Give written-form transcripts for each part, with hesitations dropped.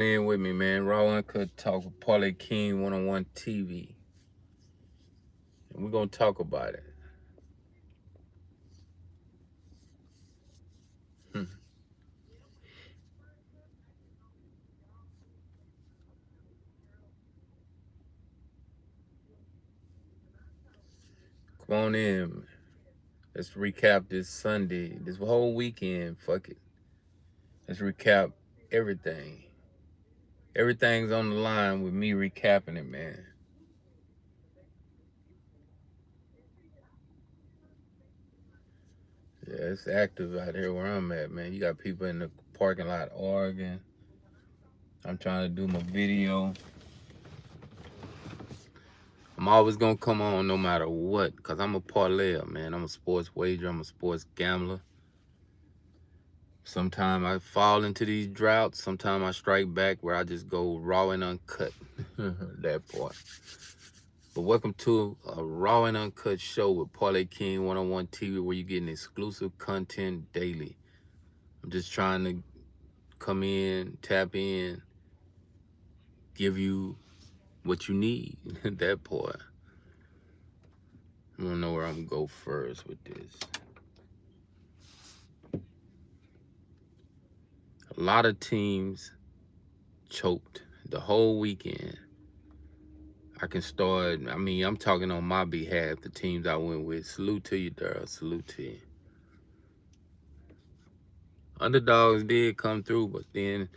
In with me, man. Raw Uncut Talk with Parlay King 101 TV. And we're going to talk about it. Hmm. Come on in. Let's recap this Sunday, this whole weekend. Fuck it. Let's recap everything. Everything's on the line with me recapping it, man. Yeah, it's active out here where I'm at, man. You got people in the parking lot arguing. I'm trying to do my video. I'm always gonna come on no matter what, because I'm a parlayer, man. I'm a sports wager, I'm a sports gambler. Sometimes I fall into these droughts. Sometimes I strike back where I just go raw and uncut. That part. But welcome to a raw and uncut show with Parlay King 101 TV, where you're getting exclusive content daily. I'm just trying to come in, tap in, give you what you need. That part. I don't know where I'm gonna go first with this. A lot of teams choked the whole weekend. I can start, I'm talking on my behalf, the teams I went with. Salute to you, Daryl. Salute to you. Underdogs did come through, but then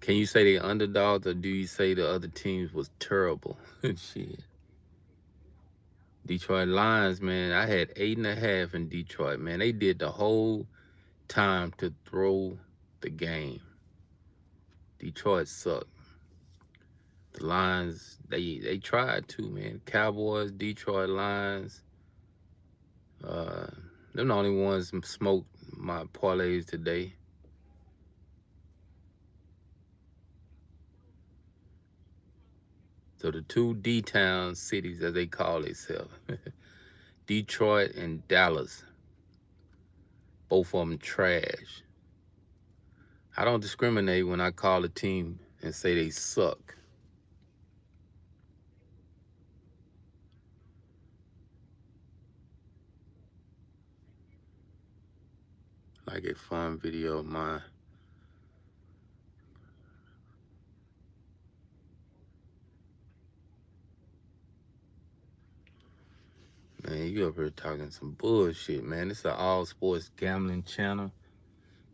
can you say they underdogs, or do you say the other teams was terrible? Shit. Detroit Lions, man, I had 8.5 in Detroit, man. They did the whole time to throw the game. Detroit sucked. The Lions, they tried to, man. Cowboys, Detroit Lions, they're the only ones who smoked my parlays today. So the two D-town cities, as they call themselves, Detroit and Dallas, both of them trash. I don't discriminate when I call a team and say they suck. Like a fun video of mine. Man, you up here talking some bullshit, man. It's an all sports gambling channel.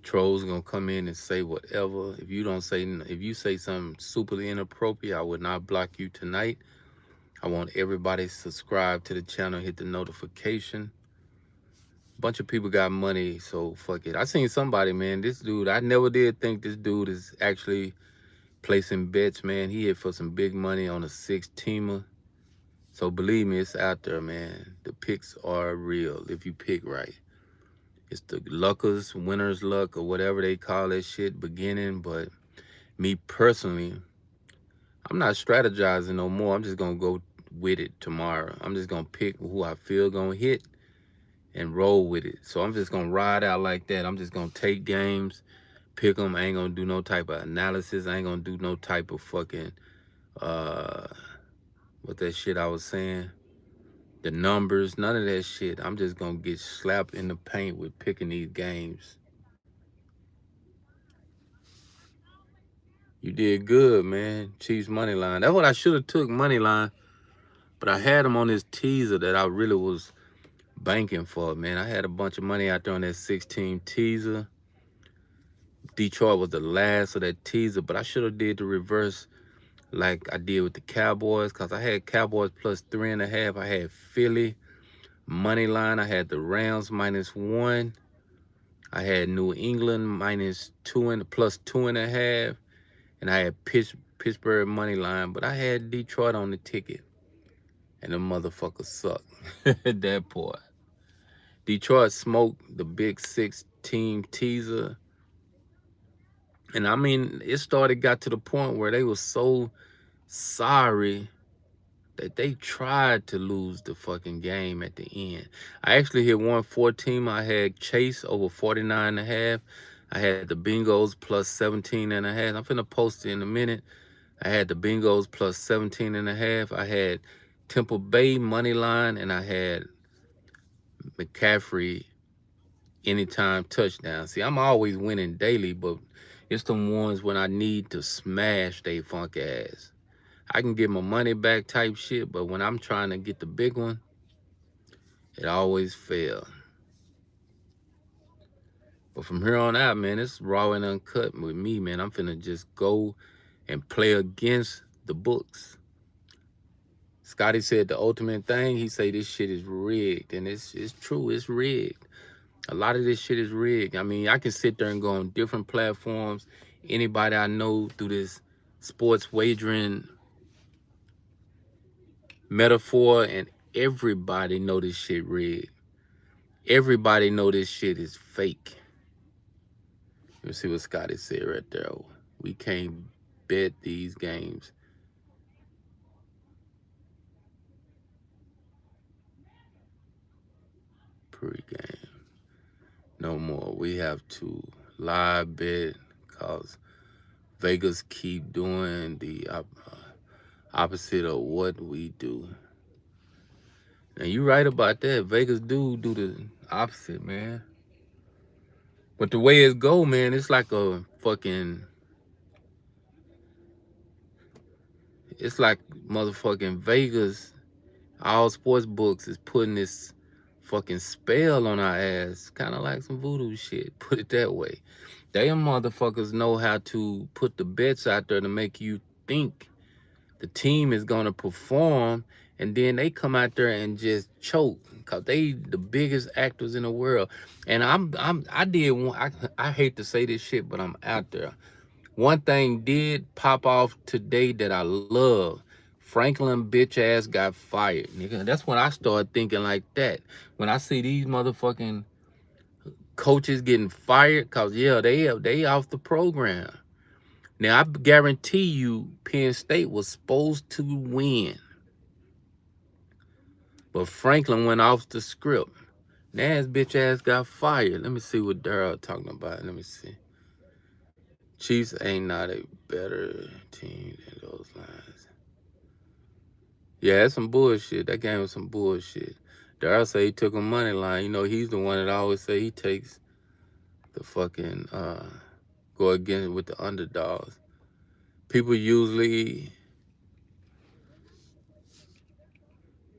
Trolls gonna come in and say whatever. If you say something super inappropriate, I would not block you tonight. I want everybody to subscribe to the channel, hit the notification. Bunch of people got money, so fuck it. I seen somebody, man. This dude, I never did think this dude is actually placing bets, man. He hit for some big money on a 6-teamer. So believe me, it's out there, man. The picks are real if you pick right. It's the luckers, winner's luck, or whatever they call that shit, beginning. But me personally, I'm not strategizing no more. I'm just going to go with it tomorrow. I'm just going to pick who I feel going to hit and roll with it. So I'm just going to ride out like that. I'm just going to take games, pick them. I ain't going to do no type of analysis. I ain't going to do no type of fucking, what that shit I was saying. The numbers, none of that shit. I'm just going to get slapped in the paint with picking these games. You did good, man. Chiefs money line. That's what I should have took, money line. But I had them on this teaser that I really was banking for, man. I had a bunch of money out there on that 16 teaser. Detroit was the last of that teaser, but I should have did the reverse like I did with the Cowboys, because I had Cowboys plus 3.5. I had Philly money line. I had the Rams -1. I had New England -2 and plus 2.5. And I had Pittsburgh money line, but I had Detroit on the ticket. And the motherfuckers suck. That part. Detroit smoked the big 6-team teaser. And got to the point where they were so sorry that they tried to lose the fucking game at the end. I actually hit one 14. I had Chase over 49.5. I had the Bengals plus 17 and a half. I'm finna post it in a minute. I had the Bengals plus 17 and a half. I had Temple Bay money line, and I had McCaffrey anytime touchdown. See, I'm always winning daily, but it's the ones when I need to smash they funk ass. I can get my money back type shit, but when I'm trying to get the big one, it always fails. But from here on out, man, it's raw and uncut with me, man. I'm finna just go and play against the books. Scotty said the ultimate thing. He say this shit is rigged, and it's true. It's rigged. A lot of this shit is rigged. I mean, I can sit there and go on different platforms. Anybody I know through this sports wagering metaphor, and everybody know this shit rigged. Everybody know this shit is fake. Let's see what Scotty said right there. We can't bet these games. Pre-game. No more. We have to live bet because Vegas keep doing the opposite of what we do. And you right about that. Vegas do the opposite, man. But the way it go, man, it's like a fucking... It's like motherfucking Vegas. All sports books is putting this fucking spell on our ass. Kind of like some voodoo shit. Put it that way. Them motherfuckers know how to put the bets out there to make you think the team is gonna perform, and then they come out there and just choke because they the biggest actors in the world. And I did one. I hate to say this shit, but I'm out there. One thing did pop off today that I love. Franklin bitch ass got fired, nigga. That's when I started thinking like that. When I see these motherfucking coaches getting fired, cause yeah, they off the program. Now I guarantee you Penn State was supposed to win. But Franklin went off the script. Now his bitch ass got fired. Let me see what Darryl talking about. Let me see. Chiefs ain't not a better team than those lines. Yeah, that's some bullshit. That game was some bullshit. Darryl say he took a money line. You know, he's the one that always say he takes the fucking go against with the underdogs. People usually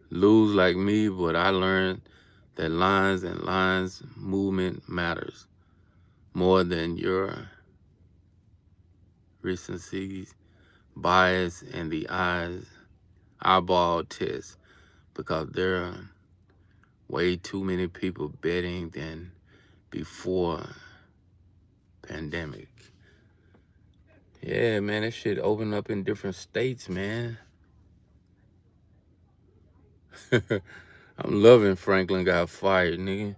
lose like me, but I learned that lines and lines movement matters more than your recencies, bias, and the eyeball test, because there are way too many people betting than before pandemic. Yeah, man, that shit opened up in different states, man. I'm loving Franklin got fired, nigga.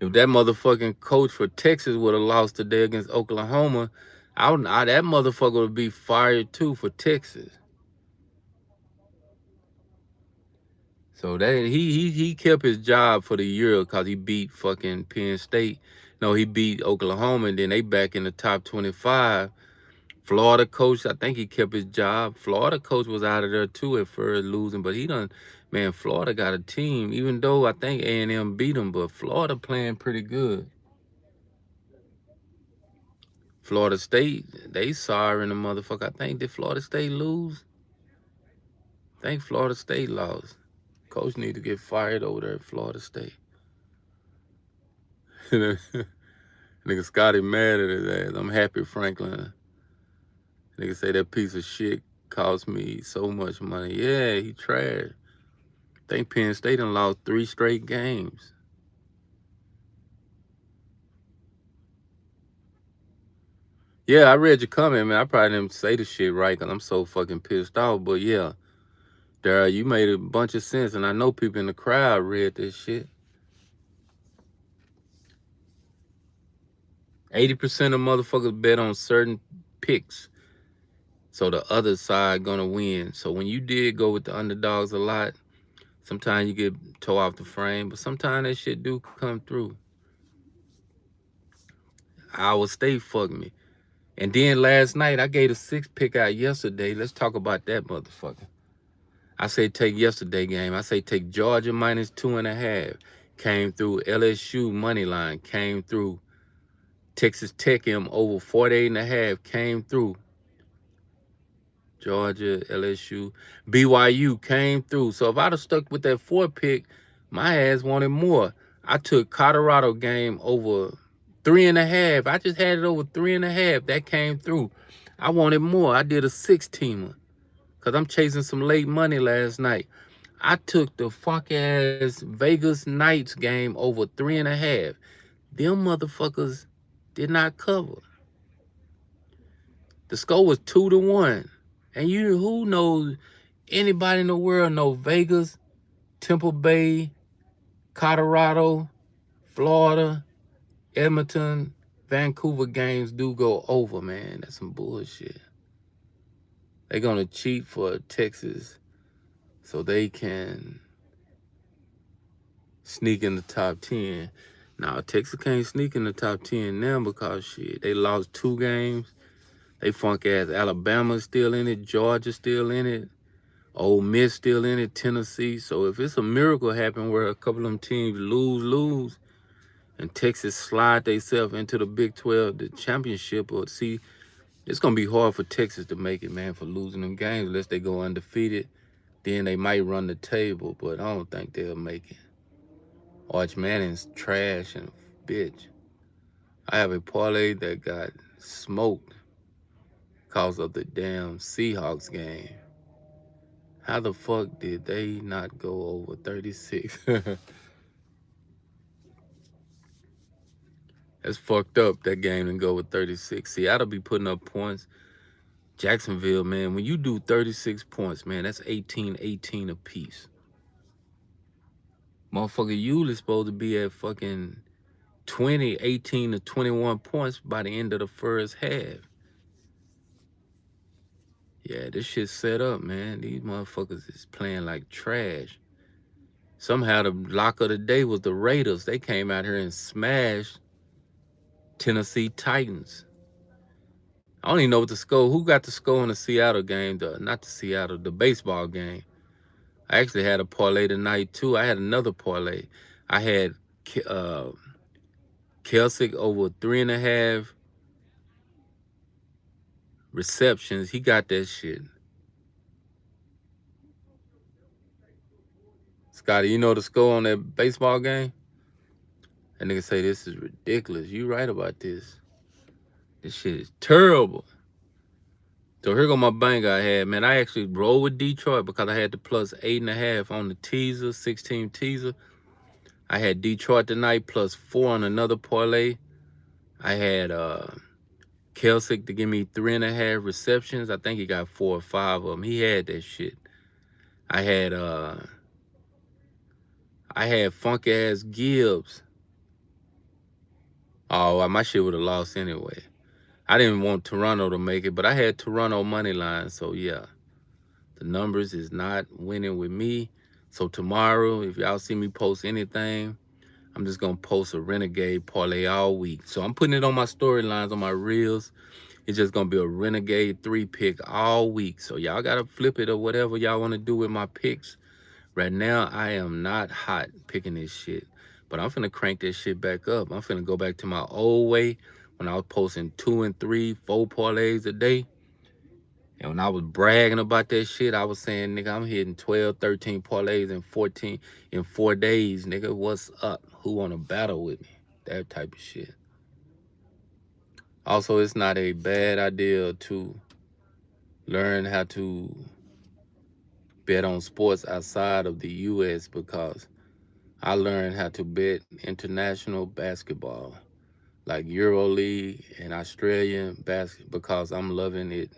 If that motherfucking coach for Texas would have lost today against Oklahoma, that motherfucker would be fired too for Texas. So that he kept his job for the year because he beat fucking Penn State. No, he beat Oklahoma, and then they back in the top 25. Florida coach, I think he kept his job. Florida coach was out of there too at first, losing, but he done, man, Florida got a team, even though I think A&M beat them, but Florida playing pretty good. Florida State, they sorry in the motherfucker. I think, did Florida State lose? I think Florida State lost. Coach need to get fired over there at Florida State. Nigga Scotty mad at his ass. I'm happy Franklin. Nigga say that piece of shit cost me so much money. Yeah, he trash. Think Penn State done lost 3 straight games. Yeah, I read your comment, man. I probably didn't say the shit right because I'm so fucking pissed off. But yeah, Darryl, you made a bunch of sense, and I know people in the crowd read this shit. 80% of motherfuckers bet on certain picks, so the other side gonna win. So when you did go with the underdogs a lot, sometimes you get tore off the frame, but sometimes that shit do come through. Iowa State fucked me. And then last night, I gave a 6 pick out yesterday. Let's talk about that motherfucker. I say take yesterday game. I say take Georgia minus 2.5. Came through. LSU money line came through. Texas Tech M over 48.5 came through. Georgia, LSU, BYU came through. So if I'd have stuck with that 4 pick, my ass wanted more. I took Colorado game over 3.5. I just had it over 3.5. That came through. I wanted more. I did a 6-teamer because I'm chasing some late money last night. I took the fuck ass Vegas Knights game over 3.5. Them motherfuckers did not cover. The score was 2-1. And you, who knows, anybody in the world know Vegas, Temple Bay, Colorado, Florida, Edmonton, Vancouver games do go over, man. That's some bullshit. They're going to cheat for Texas so they can sneak in the top 10. Now, Texas can't sneak in the top 10 now because, shit, they lost 2 games. They funk ass Alabama's still in it, Georgia still in it. Ole Miss still in it, Tennessee. So if it's a miracle happen where a couple of them teams lose, and Texas slide themselves into the Big 12, the championship, or see, it's going to be hard for Texas to make it, man, for losing them games unless they go undefeated. Then they might run the table, but I don't think they'll make it. Arch Manning's trash and a bitch. I have a parlay that got smoked because of the damn Seahawks game. How the fuck did they not go over 36? That's fucked up, that game, and go with 36. See, I'd be putting up points. Jacksonville, man, when you do 36 points, man, that's 18 apiece. Motherfucker, you is supposed to be at fucking 18 to 21 points by the end of the first half. Yeah, this shit set up, man. These motherfuckers is playing like trash. Somehow the lock of the day was the Raiders. They came out here and smashed Tennessee Titans. I don't even know what the score. Who got the score in the Seattle game? The baseball game. I actually had a parlay tonight too. I had another parlay. I had Kelsick over 3.5 receptions. He got that shit. Scotty, you know the score on that baseball game? That nigga say this is ridiculous. You right about this. This shit is terrible. So here go my bang I had, man. I actually rolled with Detroit because I had the plus 8.5 on the teaser, 16 teaser. I had Detroit tonight plus 4 on another parlay. I had Kelsick to give me 3.5 receptions. I think he got 4 or 5 of them. He had that shit. I had funk ass Gibbs. Oh, my shit would have lost anyway. I didn't want Toronto to make it, but I had Toronto money line, so yeah. The numbers is not winning with me. So tomorrow, if y'all see me post anything, I'm just going to post a Renegade parlay all week. So I'm putting it on my storylines, on my reels. It's just going to be a Renegade 3-pick all week. So y'all got to flip it or whatever y'all want to do with my picks. Right now, I am not hot picking this shit. But I'm finna crank this shit back up. I'm finna go back to my old way when I was posting 2 and 3, 4 parlays a day. And when I was bragging about that shit, I was saying, nigga, I'm hitting 12, 13 parlays in 4 days. Nigga, what's up? Who wanna battle with me? That type of shit. Also, it's not a bad idea to learn how to bet on sports outside of the U.S. because I learned how to bet international basketball, like EuroLeague and Australian basketball, because I'm loving it.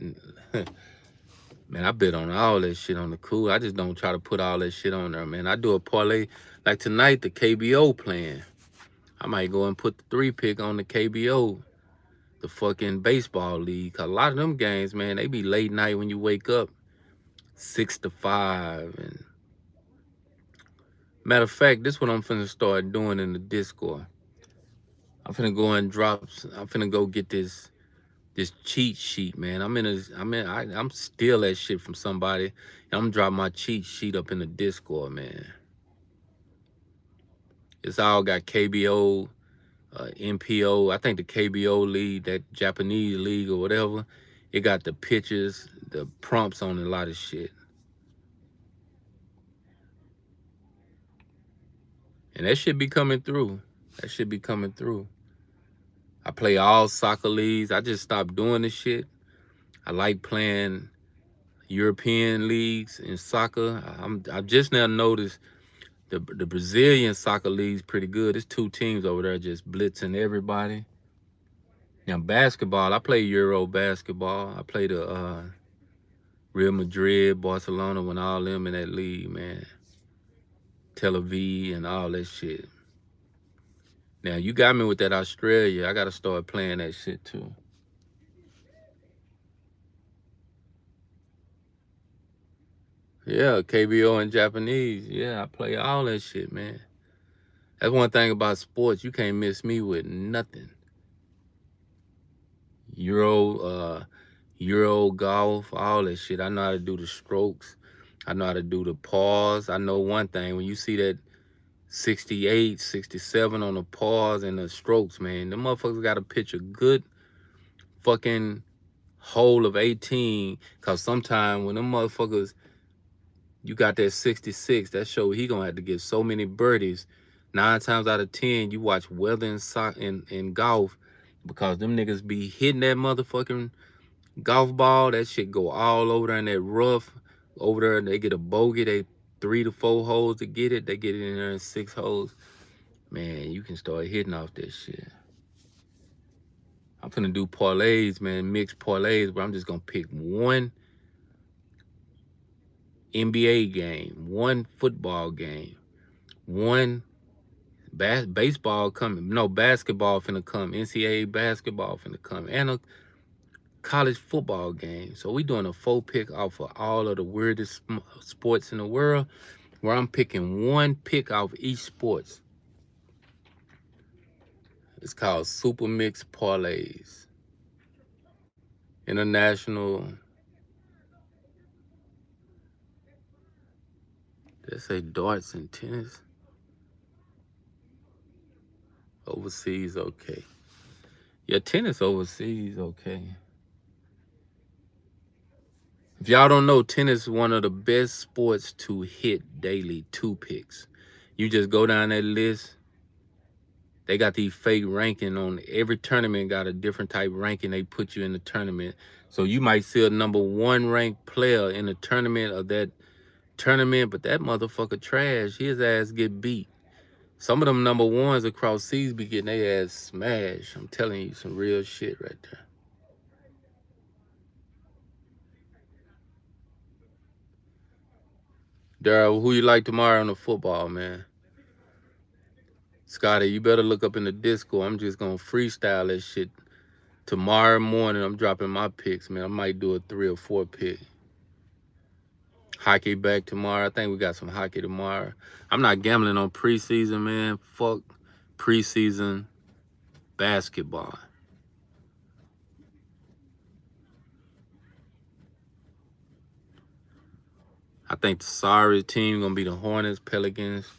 Man, I bet on all that shit on the cool. I just don't try to put all that shit on there, man. I do a parlay. Like tonight, the KBO playing. I might go and put the 3-pick on the KBO, the fucking baseball league. Cause a lot of them games, man, they be late night when you wake up, 6 to 5. And matter of fact, this is what I'm finna start doing in the Discord. I'm finna go and drop. I'm finna go get this cheat sheet, man. I'm steal that shit from somebody. And I'm drop my cheat sheet up in the Discord, man. It's all got KBO, NPO. I think the KBO league, that Japanese league or whatever, it got the pictures, the prompts on a lot of shit. And that should be coming through. That should be coming through. I play all soccer leagues. I just stopped doing this shit. I like playing European leagues in soccer. I've just now noticed the Brazilian soccer league's pretty good. There's two teams over there just blitzing everybody. Now basketball, I play Euro basketball. I play the Real Madrid, Barcelona, when all them in that league, man. Tel Aviv and all that shit. Now you got me with that Australia. I gotta start playing that shit too. Yeah, KBO and Japanese. Yeah, I play all that shit, man. That's one thing about sports. You can't miss me with nothing. Euro, Euro golf, all that shit. I know how to do the strokes. I know how to do the pause. I know one thing. When you see that 68, 67 on the pause and the strokes, man, the motherfuckers got to pitch a good fucking hole of 18. Cause sometimes when them motherfuckers, you got that 66, that show he gonna have to get so many birdies. 9 times out of 10, you watch weather in golf, because them niggas be hitting that motherfucking golf ball. That shit go all over there in that rough. Over there, they get a bogey. They 3 to 4 holes to get it. They get it in there in 6 holes. Man, you can start hitting off that shit. I'm finna do parlays, man, mixed parlays, but I'm just gonna pick one NBA game, one football game, one baseball coming. No, basketball finna come. NCAA basketball finna come, and a college football game. So we doing a 4 pick off of all of the weirdest sports in the world, where I'm picking one pick off each sports. It's called Super Mix Parlays. International. They say darts and tennis. Overseas, okay. Yeah, tennis overseas, okay. If y'all don't know, tennis is one of the best sports to hit daily 2 picks. You just go down that list. They got these fake ranking on every tournament, got a different type of ranking they put you in the tournament. So you might see a #1 ranked player in the tournament of that tournament, but that motherfucker trash. His ass get beat. Some of them #1s across seas be getting their ass smashed. I'm telling you some real shit right there. Daryl, who you like tomorrow on the football, man? Scotty, you better look up in the Discord. I'm just gonna freestyle that shit. Tomorrow morning, I'm dropping my picks, man. I might do a 3 or 4 pick. Hockey back tomorrow. I think we got some hockey tomorrow. I'm not gambling on preseason, man. Fuck preseason basketball. I think the sorry team gonna be the Hornets, Pelicans.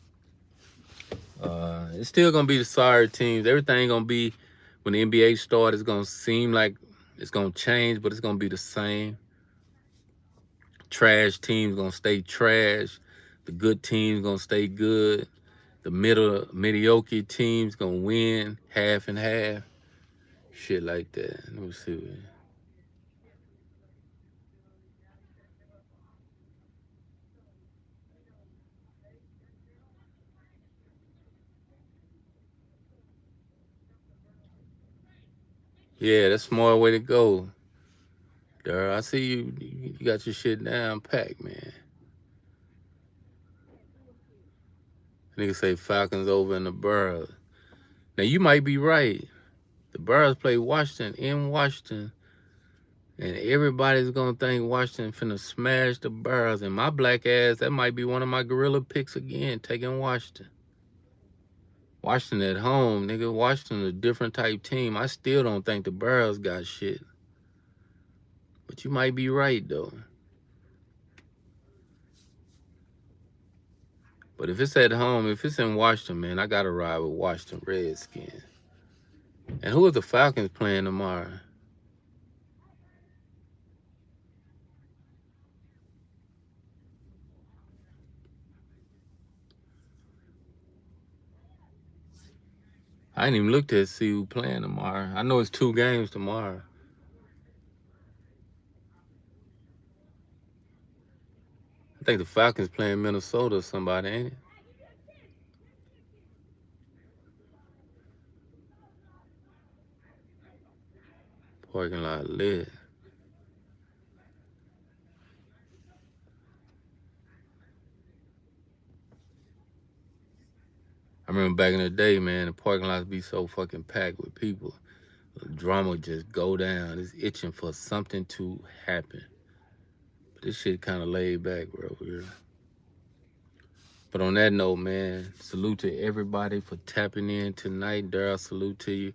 It's still gonna be the sorry teams. Everything gonna be, when the NBA starts, it's gonna seem like it's gonna change, but it's gonna be the same. Trash teams gonna stay trash. The good teams gonna stay good. The mediocre teams gonna win half and half. Shit like that. Let me see. Yeah, that's a smart way to go. There, I see you. You got your shit down packed, man. Niggas say Falcons over in the Burrows. Now you might be right. The Burrows play Washington in Washington, and everybody's gonna think Washington finna smash the Burrows. And my black ass, that might be one of my gorilla picks again, taking Washington. Washington at home, nigga. Washington a different type team. I still don't think the Bears got shit. But you might be right though. But if it's at home, if it's in Washington, man, I gotta ride with Washington Redskins. And who are the Falcons playing tomorrow? I ain't even looked at see who playing tomorrow. I know it's 2 games tomorrow. I think the Falcons playing Minnesota or somebody, ain't it? Parking lot lit. I remember back in the day, man, the parking lots be so fucking packed with people. The drama just go down. It's itching for something to happen. But this shit kind of laid back, bro. But on that note, man, salute to everybody for tapping in tonight. Daryl, salute to you.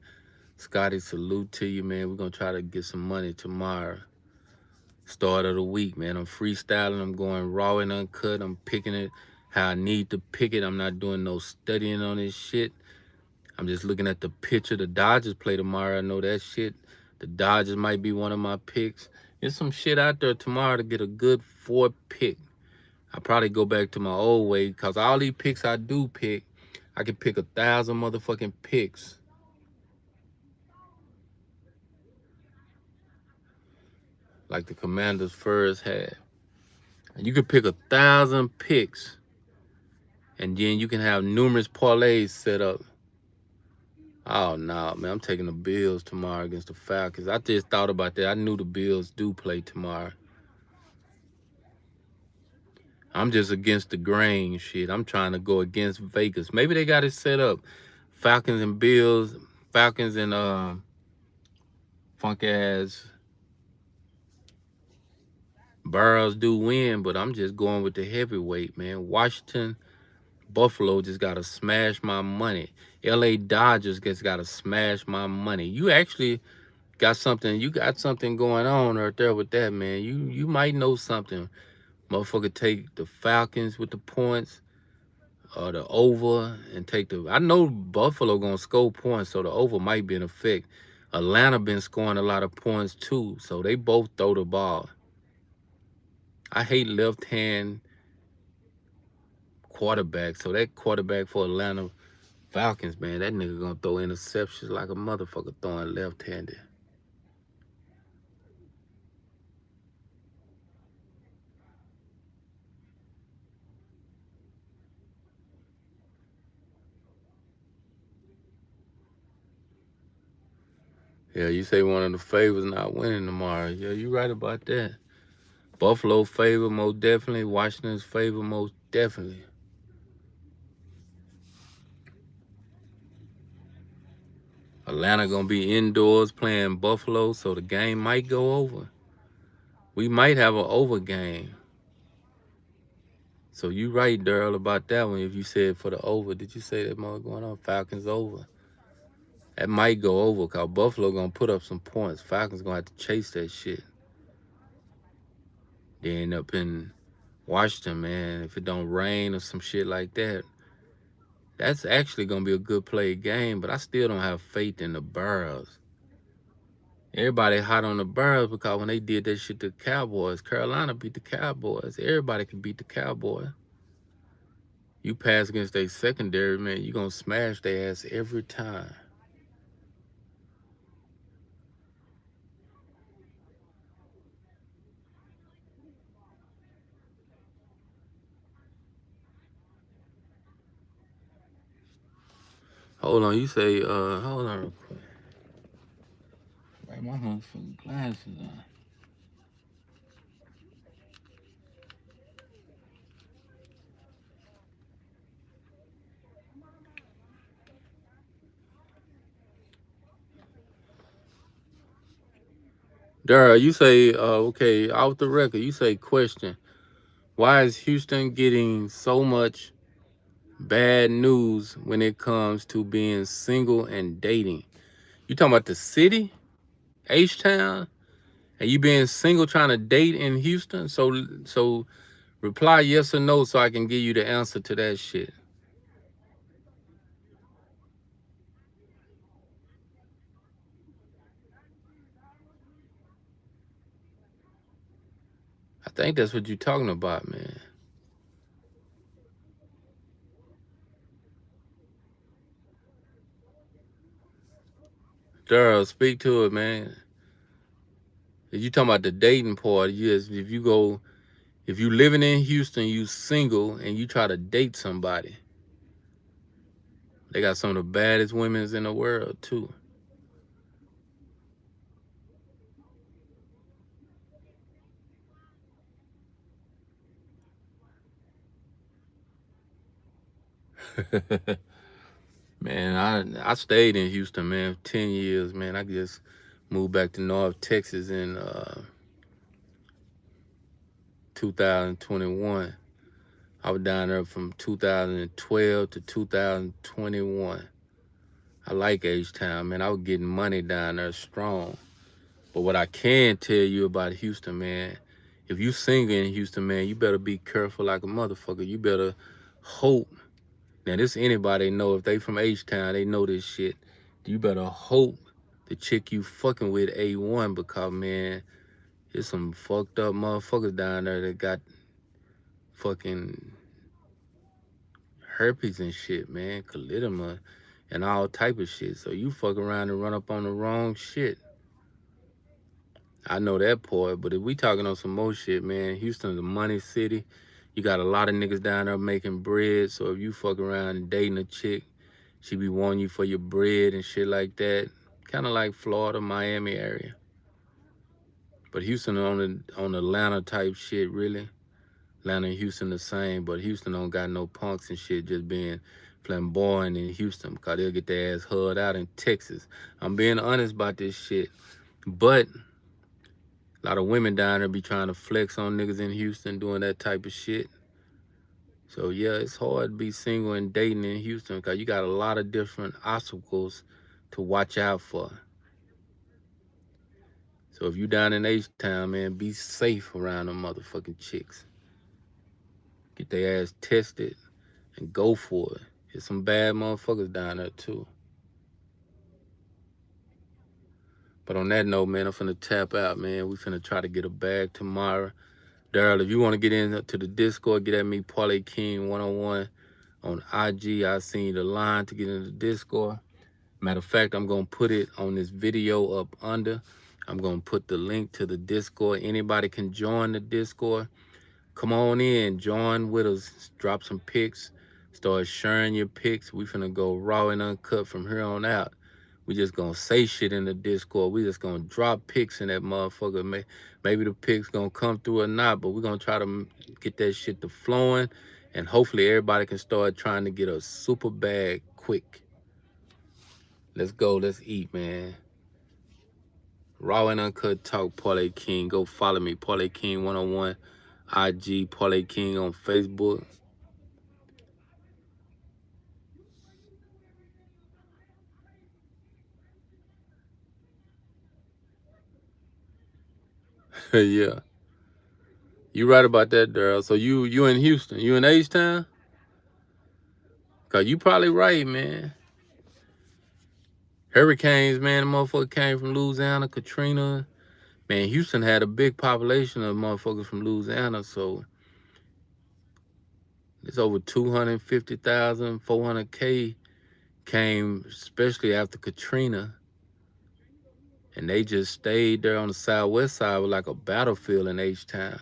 Scotty, salute to you, man. We're going to try to get some money tomorrow. Start of the week, man. I'm freestyling. I'm going raw and uncut. I'm picking it how I need to pick it. I'm not doing no studying on this shit. I'm just looking at the picture. The Dodgers play tomorrow. I know that shit. The Dodgers might be one of my picks. There's some shit out there tomorrow to get a good 4 pick. I'll probably go back to my old way because all these picks I do pick, I can pick 1,000 motherfucking picks. Like the Commanders first had. And you can pick 1,000 picks and then you can have numerous parlays set up. Oh, no, man, I'm taking the Bills tomorrow against the Falcons. I just thought about that. I knew the Bills do play tomorrow. I'm just against the grain shit. I'm trying to go against Vegas. Maybe they got it set up. Falcons and Bills, Falcons and funk ass Burrows do win, but I'm just going with the heavyweight, man. Washington, Buffalo just got to smash my money. LA Dodgers just got to smash my money. You actually got something. You got something going on right there with that, man. You might know something. Motherfucker take the Falcons with the points or the over and take the. I know Buffalo gonna score points, so the over might be in effect. Atlanta been scoring a lot of points too, so they both throw the ball. I hate left hand quarterback, so that quarterback for Atlanta Falcons, man, that nigga gonna throw interceptions like a motherfucker throwing left-handed. Yeah, you say one of the favors not winning tomorrow. Yeah, you right about that. Buffalo favor most definitely. Washington's favor most definitely. Atlanta gonna be indoors playing Buffalo, so the game might go over. We might have an over game. So you right, Daryl, about that one. If you said for the over, did you say that more going on? Falcons over. That might go over because Buffalo gonna put up some points. Falcons gonna have to chase that shit. They end up in Washington, man. If it don't rain or some shit like that, that's actually gonna be a good play game. But I still don't have faith in the Bears. Everybody hot on the Bears because when they did that shit to the Cowboys, Carolina beat the Cowboys. Everybody can beat the Cowboys. You pass against their secondary, man, you gonna smash their ass every time. Hold on, you say, hold on real quick. Right, my motherfucking glasses on. Dara, you say, okay, off the record, you say question. Why is Houston getting so much bad news when it comes to being single and dating. You talking about the city, H-Town, and you being single trying to date in Houston? So reply yes or no so I can give you the answer to that shit. I think that's what you're talking about, man. Daryl, speak to it, man. If you talking about the dating part, yes. If you living in Houston, you single, and you try to date somebody, they got some of the baddest women in the world too. Man, I stayed in Houston, man, 10 years, man. I just moved back to North Texas in 2021. I was down there from 2012 to 2021. I like H-Town, man. I was getting money down there strong. But what I can tell you about Houston, man, if you single in Houston, man, you better be careful like a motherfucker. You better hope. Now, this anybody know if they from H-Town, they know this shit. You better hope the chick you fucking with A1 because, man, there's some fucked up motherfuckers down there that got fucking herpes and shit, man, chlamydia and all type of shit. So you fuck around and run up on the wrong shit. I know that part, but if we talking on some more shit, man, Houston's a money city. You got a lot of niggas down there making bread. So if you fuck around and dating a chick, she be wanting you for your bread and shit like that. Kind of like Florida, Miami area. But Houston on Atlanta type shit, really. Atlanta and Houston the same, but Houston don't got no punks and shit just being flamboyant in Houston because they'll get their ass hugged out in Texas. I'm being honest about this shit. But a lot of women down there be trying to flex on niggas in Houston doing that type of shit. So yeah, it's hard to be single and dating in Houston because you got a lot of different obstacles to watch out for. So if you down in H-Town, man, be safe around them motherfucking chicks. Get their ass tested and go for it. There's some bad motherfuckers down there too. But on that note, man, I'm finna tap out, man. We finna try to get a bag tomorrow. Daryl, if you want to get into the Discord, get at me, Parlay King 101 on IG. I seen you the line to get into the Discord. Matter of fact, I'm gonna put it on this video up under. I'm gonna put the link to the Discord. Anybody can join the Discord. Come on in, join with us, drop some pics, start sharing your pics. We finna go raw and uncut from here on out. We just gonna say shit in the Discord. We just gonna drop pics in that motherfucker. Maybe the pics gonna come through or not, but we gonna try to get that shit to flowing, and hopefully everybody can start trying to get a super bag quick. Let's go, let's eat, man. Raw and uncut talk, Parlay King. Go follow me, Parlay King 101. IG, Parlay King on Facebook. Yeah, you right about that, Daryl. So you in Houston? You in H-Town? Cause you probably right, man. Hurricanes, man, the motherfucker came from Louisiana, Katrina. Man, Houston had a big population of motherfuckers from Louisiana, so it's over 250,000, 400K came, especially after Katrina. And they just stayed there on the southwest side with like a battlefield in H-Town.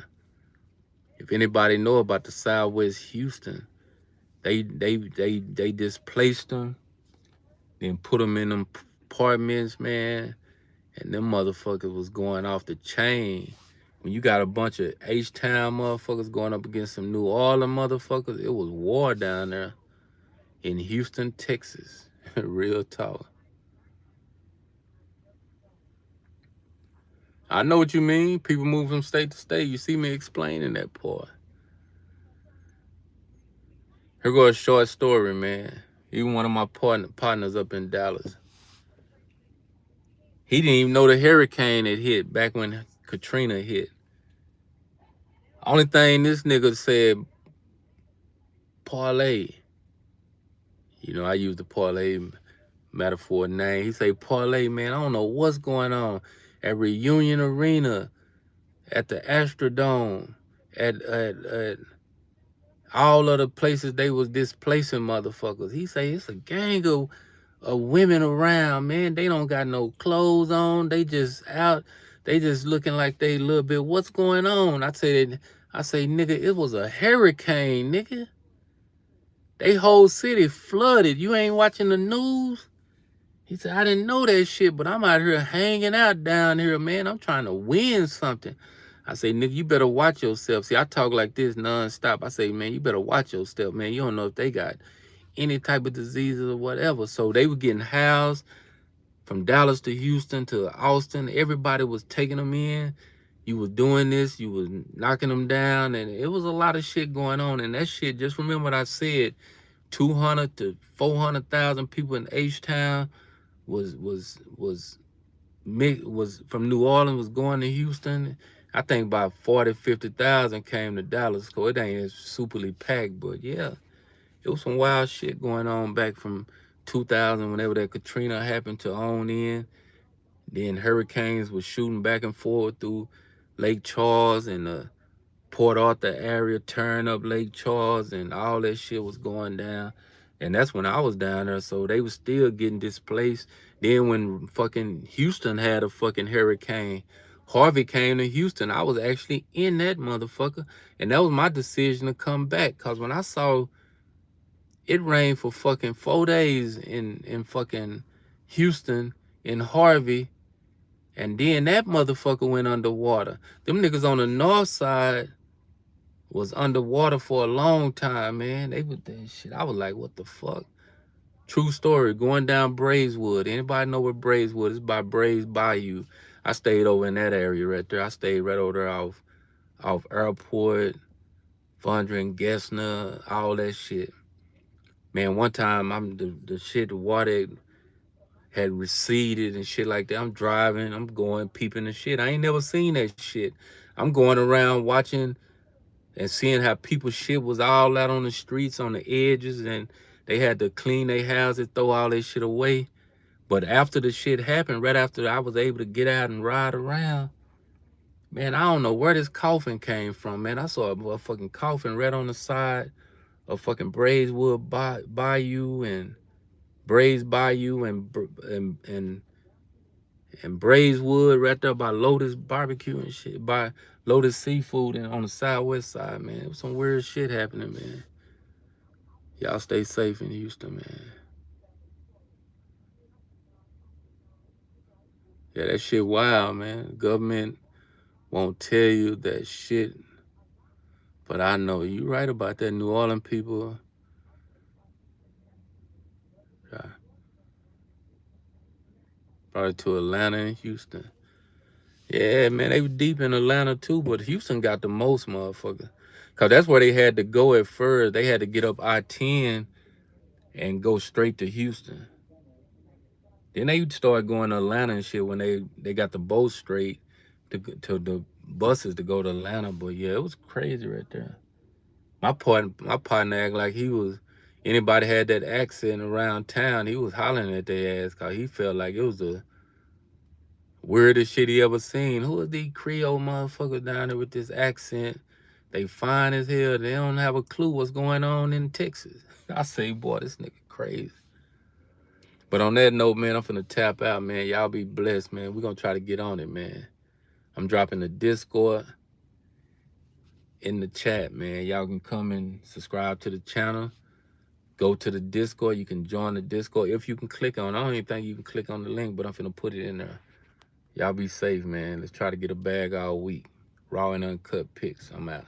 If anybody know about the Southwest Houston, they displaced them, then put them in them apartments, man, and them motherfuckers was going off the chain. When you got a bunch of H-Town motherfuckers going up against some New Orleans motherfuckers, it was war down there in Houston, Texas. Real talk. I know what you mean. People move from state to state. You see me explaining that part. Here go a short story, man. Even one of my partners up in Dallas. He didn't even know the hurricane had hit back when Katrina hit. Only thing this nigga said, parlay. You know, I use the parlay metaphor name. He say, parlay, man, I don't know what's going on. At Reunion Arena, at the Astrodome, at all of the places they was displacing motherfuckers. He say it's a gang of women around, man. They don't got no clothes on. They just out. They just looking like they a little bit. What's going on? I say, nigga, it was a hurricane, nigga. They whole city flooded. You ain't watching the news? He said, I didn't know that shit, but I'm out here hanging out down here, man. I'm trying to win something. I say, nigga, you better watch yourself. See, I talk like this nonstop. I say, man, you better watch yourself, man. You don't know if they got any type of diseases or whatever. So they were getting housed from Dallas to Houston to Austin. Everybody was taking them in. You was doing this, you was knocking them down, and it was a lot of shit going on. And that shit, just remember what I said, 200 to 400,000 people in H-Town was from New Orleans was going to Houston. I think about 40, 50,000 came to Dallas. So it ain't as superly packed, but yeah, it was some wild shit going on back from 2000, whenever that Katrina happened to on in. Then hurricanes was shooting back and forth through Lake Charles and the Port Arthur area, turn up Lake Charles, and all that shit was going down. And that's when I was down there, so they was still getting displaced. Then when fucking Houston had a fucking hurricane, Harvey came to Houston. I was actually in that motherfucker, and that was my decision to come back. Cause when I saw it rained for fucking 4 days in fucking Houston in Harvey, and then that motherfucker went underwater. Them niggas on the north side was underwater for a long time, man. They was that shit. I was like, what the fuck? True story. Going down Braeswood. Anybody know where Braeswood is? By Braes Bayou. I stayed over in that area right there. I stayed right over there off Airport, Fondren and Gessner, all that shit. Man, one time the water had receded and shit like that. I'm driving, I'm going peeping the shit. I ain't never seen that shit. I'm going around watching and seeing how people's shit was all out on the streets, on the edges, and they had to clean their houses, throw all that shit away. But after the shit happened, right after I was able to get out and ride around, man, I don't know where this coffin came from, man. I saw a fucking coffin right on the side of fucking Braeswood Bayou and Braes Bayou and Braeswood right there by Lotus Barbecue and shit, by Lotus Seafood and on the southwest side, man. It was some weird shit happening, man. Y'all stay safe in Houston, man. Yeah, that shit wild, man. Government won't tell you that shit, but I know you right about that. New Orleans people, probably to Atlanta and Houston. Yeah, man, they were deep in Atlanta too, but Houston got the most motherfuckers. Cause that's where they had to go at first. They had to get up I-10 and go straight to Houston. Then they started going to Atlanta and shit when they got the boat straight to the buses to go to Atlanta. But yeah, it was crazy right there. My partner act like he was, anybody had that accent around town, he was hollering at their ass cause he felt like it was the weirdest shit he ever seen. Who are these Creole motherfuckers down there with this accent? They fine as hell. They don't have a clue what's going on in Texas. I say, boy, this nigga crazy. But on that note, man, I'm finna tap out, man. Y'all be blessed, man. We're gonna try to get on it, man. I'm dropping the Discord in the chat, man. Y'all can come and subscribe to the channel. Go to the Discord. You can join the Discord if you can click on it. I don't even think you can click on the link, but I'm finna put it in there. Y'all be safe, man. Let's try to get a bag all week. Raw and uncut pics. I'm out.